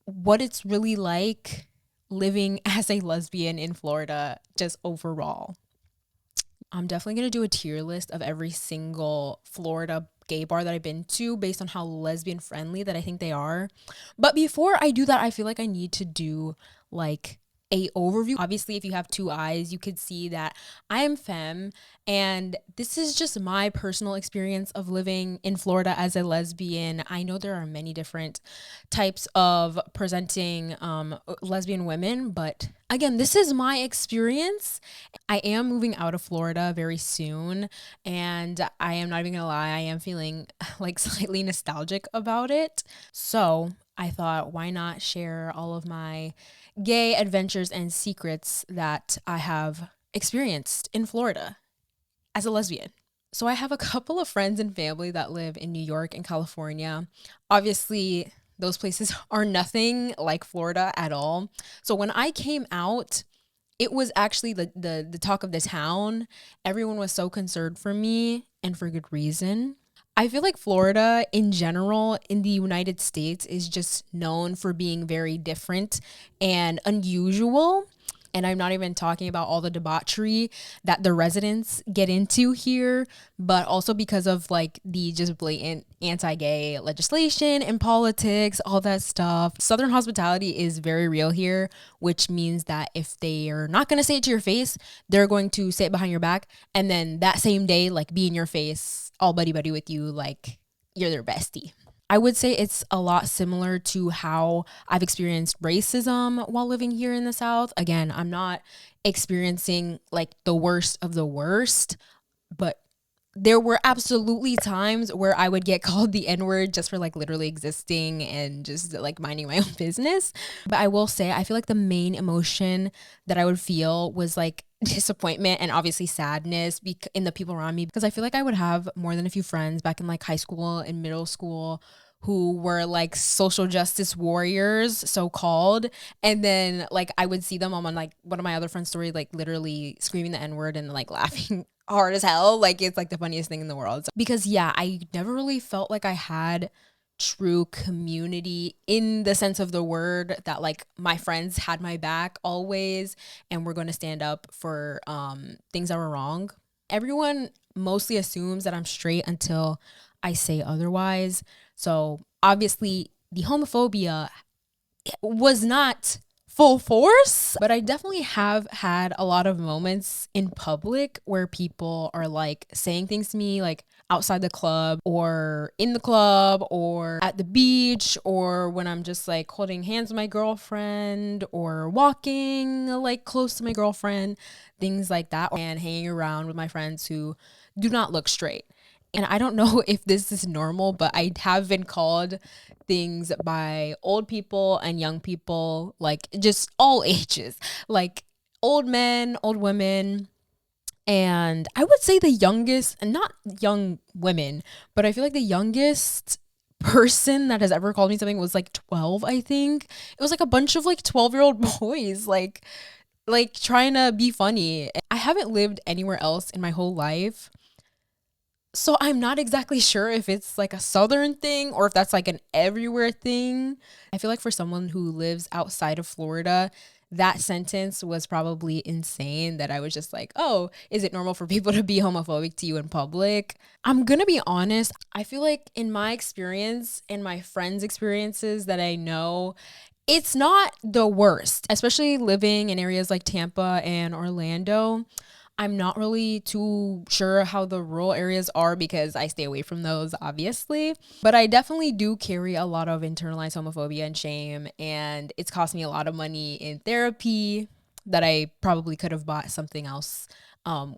what it's really like living as a lesbian in Florida, just overall. I'm definitely going to do a tier list of every single Florida gay bar that I've been to based on how lesbian friendly that I think they are. But before I do that, I feel like I need to do like a overview. Obviously, if you have two eyes, you could see that I am femme, and this is just my personal experience of living in Florida as a lesbian. I know there are many different types of presenting lesbian women, but again, this is my experience. I am moving out of Florida very soon, and I am not even gonna lie, I am feeling like slightly nostalgic about it. So I thought, why not share all of my gay adventures and secrets that I have experienced in Florida as a lesbian? So I have a couple of friends and family that live in New York and California. Obviously, those places are nothing like Florida at all. So when I came out, it was actually the talk of the town. Everyone was so concerned for me, and for good reason. I feel like Florida in general in the United States is just known for being very different and unusual. And I'm not even talking about all the debauchery that the residents get into here, but also because of like the just blatant anti gay legislation and politics, all that stuff. Southern hospitality is very real here, which means that if they are not going to say it to your face, they're going to say it behind your back. And then that same day, like be in your face, all buddy buddy with you, like you're their bestie. I would say it's a lot similar to how I've experienced racism while living here in the South. Again, I'm not experiencing like the worst of the worst, but there were absolutely times where I would get called the N word just for like literally existing and just like minding my own business. But I will say, I feel like the main emotion that I would feel was like disappointment and obviously sadness in the people around me, because I feel like I would have more than a few friends back in like high school and middle school who were like social justice warriors, so called. And then like I would see them on like one of my other friends' story, like literally screaming the N word and like laughing hard as hell. Like it's like the funniest thing in the world. Because yeah, I never really felt like I had true community in the sense of the word, that like my friends had my back always and we're going to stand up for things that were wrong. Everyone mostly assumes that I'm straight until I say otherwise. So obviously the homophobia was not full force, but I definitely have had a lot of moments in public where people are like saying things to me, like outside the club or in the club or at the beach, or when I'm just like holding hands with my girlfriend or walking like close to my girlfriend, things like that, and hanging around with my friends who do not look straight. And I don't know if this is normal, but I have been called things by old people and young people, like just all ages, like old men, old women. And I would say the youngest, and not young women, but I feel like the youngest person that has ever called me something was like 12, I think. It was like a bunch of like 12-year-old boys, like trying to be funny. I haven't lived anywhere else in my whole life, so I'm not exactly sure if it's like a southern thing or if that's like an everywhere thing. I feel like for someone who lives outside of Florida, that sentence was probably insane, that I was just like, "Oh, is it normal for people to be homophobic to you in public?" I'm going to be honest, I feel like in my experience and my friends' experiences that I know, it's not the worst, especially living in areas like Tampa and Orlando. I'm not really too sure how the rural areas are because I stay away from those, obviously. But I definitely do carry a lot of internalized homophobia and shame, and it's cost me a lot of money in therapy that I probably could have bought something else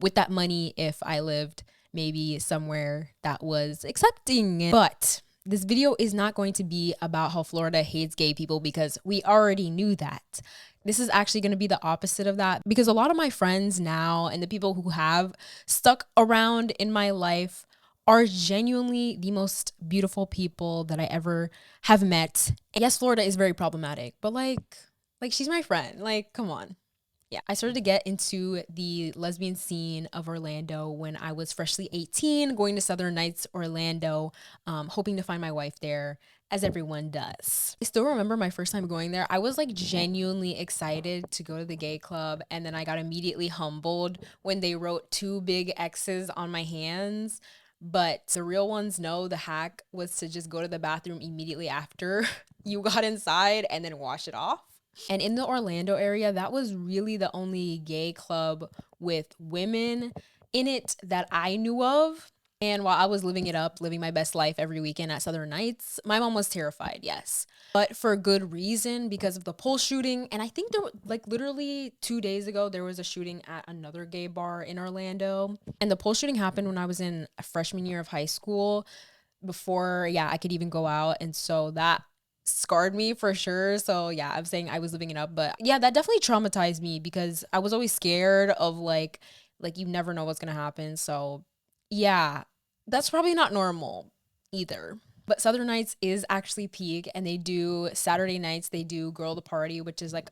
with that money if I lived maybe somewhere that was accepting it. But this video is not going to be about how Florida hates gay people, because we already knew that. This is actually going to be the opposite of that, because a lot of my friends now and the people who have stuck around in my life are genuinely the most beautiful people that I ever have met. And yes, Florida is very problematic, but like she's my friend. Like, come on. Yeah, I started to get into the lesbian scene of Orlando when I was freshly 18, going to Southern Nights, Orlando, hoping to find my wife there. as everyone does. I still remember my first time going there. I was like genuinely excited to go to the gay club, and then I got immediately humbled when they wrote two big X's on my hands. But the real ones know the hack was to just go to the bathroom immediately after you got inside and then wash it off. And in the Orlando area, that was really the only gay club with women in it that I knew of. And while I was living it up, living my best life every weekend at Southern Nights, my mom was terrified, yes. But for good reason, because of the pole shooting. And I think there, like literally 2 days ago, there was a shooting at another gay bar in Orlando. And the pole shooting happened when I was in a freshman year of high school before, yeah, I could even go out. And so that scarred me for sure. So yeah, I'm saying I was living it up. But yeah, that definitely traumatized me because I was always scared of like you never know what's gonna happen. So yeah, that's probably not normal either. But Southern Nights is actually peak, and they do Saturday nights, they do Girl the Party, which is like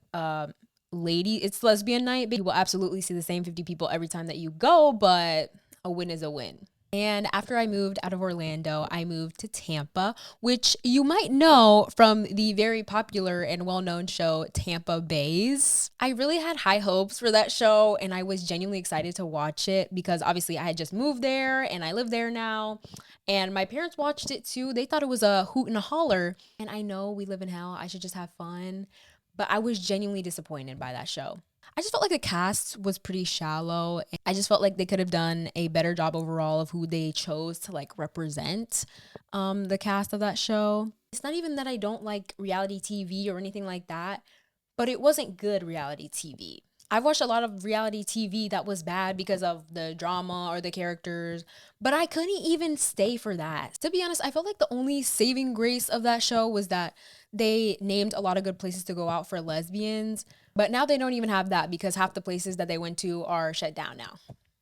lady, it's lesbian night, but you will absolutely see the same 50 people every time that you go, but a win is a win. And after I moved out of Orlando, I moved to Tampa, which you might know from the very popular and well-known show Tampa Bays. I really had high hopes for that show, and I was genuinely excited to watch it because obviously I had just moved there and I live there now. And my parents watched it too. They thought it was a hoot and a holler. And I know we live in hell. I should just have fun. But I was genuinely disappointed by that show. I just felt like the cast was pretty shallow. I just felt like they could have done a better job overall of who they chose to like represent the cast of that show. It's not even that I don't like reality TV or anything like that, but it wasn't good reality TV. I've watched a lot of reality TV that was bad because of the drama or the characters, but I couldn't even stay for that. To be honest, I felt like the only saving grace of that show was that they named a lot of good places to go out for lesbians, but now they don't even have that because half the places that they went to are shut down now.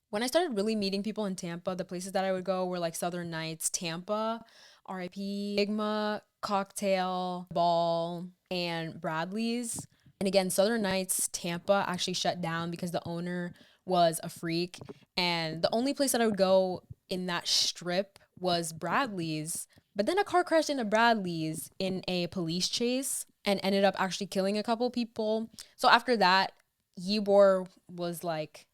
When I started really meeting people in Tampa, the places that I would go were like Southern Nights, Tampa, RIP, Sigma, Cocktail, Ball, and Bradley's. And again, Southern Nights, Tampa actually shut down because the owner was a freak. And the only place that I would go in that strip was Bradley's. But then a car crashed into Bradley's in a police chase and ended up actually killing a couple people. So after that, Ybor was like,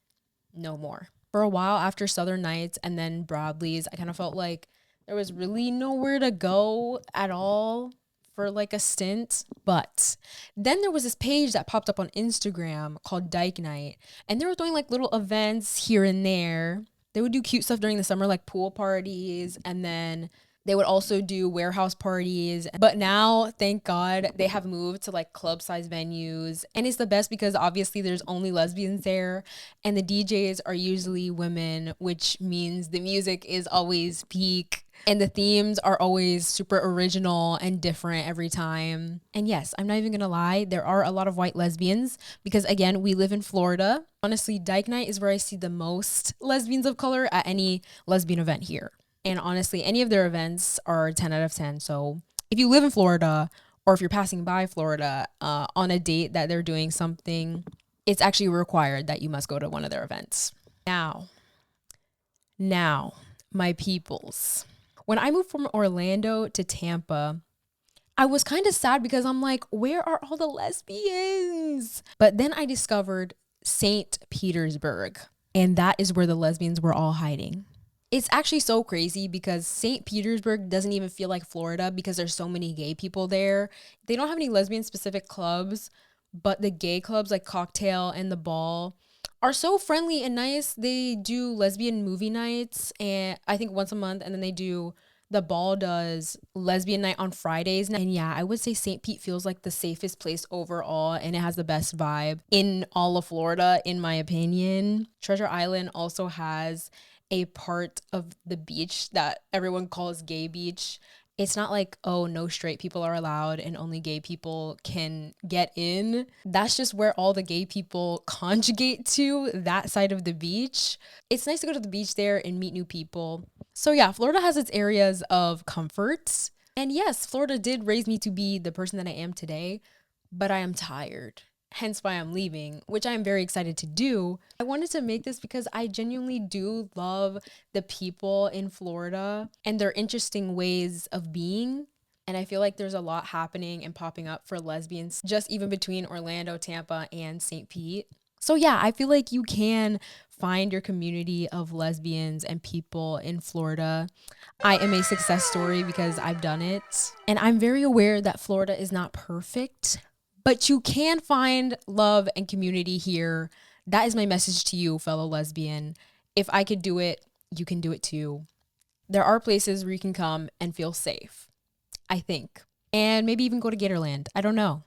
no more. For a while after Southern Nights and then Bradley's, I kind of felt like there was really nowhere to go at all for like a stint. But then there was this page that popped up on Instagram called Dyke Night, and they were doing like little events here and there. They would do cute stuff during the summer, like pool parties, and then they would also do warehouse parties. But now, thank God, they have moved to like club size venues. And it's the best because obviously there's only lesbians there. And the DJs are usually women, which means the music is always peak. And the themes are always super original and different every time. And yes, I'm not even gonna lie, there are a lot of white lesbians because again, we live in Florida. Honestly, Dyke Night is where I see the most lesbians of color at any lesbian event here. And honestly, any of their events are 10 out of 10. So if you live in Florida or if you're passing by Florida on a date that they're doing something, it's actually required that you must go to one of their events. Now, my peoples. When I moved from Orlando to Tampa, I was kind of sad because I'm like, where are all the lesbians? But then I discovered St. Petersburg, and that is where the lesbians were all hiding. It's actually so crazy because St. Petersburg doesn't even feel like Florida because there's so many gay people there. They don't have any lesbian specific clubs, but the gay clubs like Cocktail and the Ball are so friendly and nice. They do lesbian movie nights, and I think once a month, and then the Ball does lesbian night on Fridays. And yeah, I would say St. Pete feels like the safest place overall, and it has the best vibe in all of Florida, in my opinion. Treasure Island also has a part of the beach that everyone calls Gay Beach. It's not like, oh, no straight people are allowed and only gay people can get in. That's just where all the gay people conjugate to, that side of the beach. It's nice to go to the beach there and meet new people. So yeah, Florida has its areas of comfort. And yes, Florida did raise me to be the person that I am today, but I am tired. Hence why I'm leaving, which I'm very excited to do. I wanted to make this because I genuinely do love the people in Florida and their interesting ways of being. And I feel like there's a lot happening and popping up for lesbians just even between Orlando, Tampa, and St. Pete. So yeah, I feel like you can find your community of lesbians and people in Florida. I am a success story because I've done it. And I'm very aware that Florida is not perfect, but you can find love and community here. That is my message to you, fellow lesbian. If I could do it, you can do it too. There are places where you can come and feel safe, I think. And maybe even go to Gatorland. I don't know.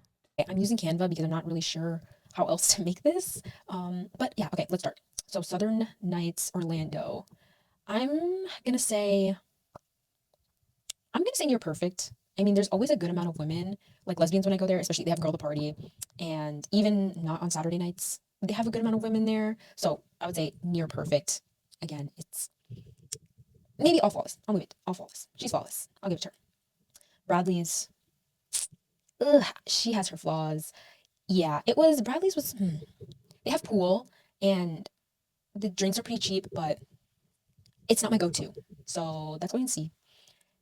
I'm using Canva because I'm not really sure how else to make this. But yeah, okay, let's start. So Southern Nights, Orlando. I'm gonna say near perfect. I mean, there's always a good amount of women, like lesbians when I go there, especially they have girl to party. And even not on Saturday nights, they have a good amount of women there. So I would say near perfect. Again, it's maybe all flawless. I'll move it. All flawless. She's flawless. I'll give it to her. Bradley's, ugh, she has her flaws. Yeah, it was Bradley's was they have pool and the drinks are pretty cheap, but it's not my go-to. So that's going to see.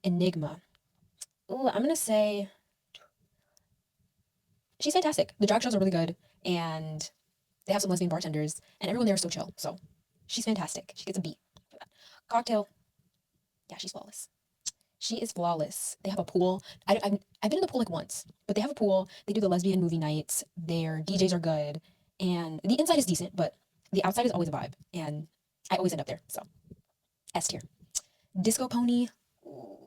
Enigma. Ooh, I'm gonna say she's fantastic. The drag shows are really good, and they have some lesbian bartenders, and everyone there is so chill. So she's fantastic. She gets a B for that. Cocktail. Yeah, she's flawless. She is flawless. They have a pool. I've been in the pool like once, but they have a pool. They do the lesbian movie nights. Their DJs are good, and the inside is decent, but the outside is always a vibe, and I always end up there. So S tier. Disco Pony. Ooh,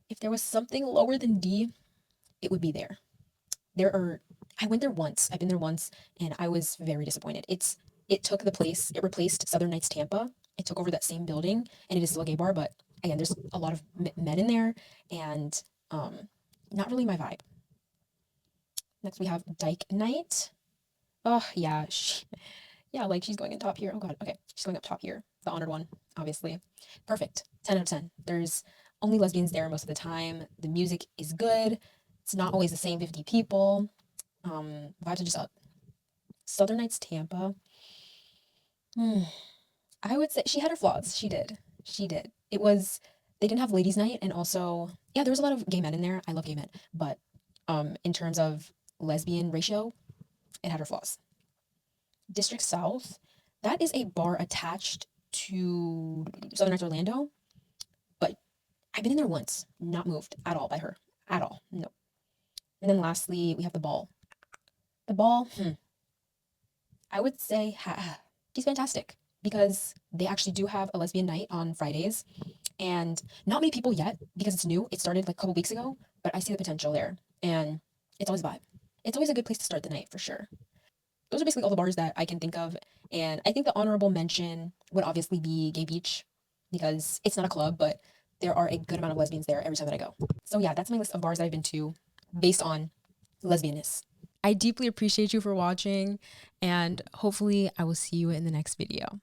if there was something lower than D, it would be there. There are I went there once. I've been there once and I was very disappointed. It took the place. It replaced Southern Nights Tampa. It took over that same building and it is still a gay bar, but again, there's a lot of men in there and not really my vibe. Next we have Dyke Night. Oh, yeah. Yeah, like she's going in top here. Oh god. Okay. She's going up top here. The honored one, obviously. Perfect. 10 out of 10. There's only lesbians there most of the time. The music is good. It's not always the same 50 people. Vibes are just up. Southern Nights Tampa. Hmm. I would say she had her flaws. She did. She did. It was they didn't have ladies' night, and also yeah, there was a lot of gay men in there. I love gay men, but in terms of lesbian ratio, it had her flaws. District South, that is a bar attached to Southern Nights Orlando, but I've been in there once, not moved at all by her, at all. No. And then lastly, we have the ball. The ball. I would say she's fantastic because they actually do have a lesbian night on Fridays and not many people yet because it's new. It started like a couple weeks ago, but I see the potential there and it's always a vibe. It's always a good place to start the night for sure. Those are basically all the bars that I can think of. And I think the honorable mention would obviously be Gay Beach because it's not a club, but there are a good amount of lesbians there every time that I go. So yeah, that's my list of bars that I've been to based on lesbianness. I deeply appreciate you for watching, and hopefully I will see you in the next video.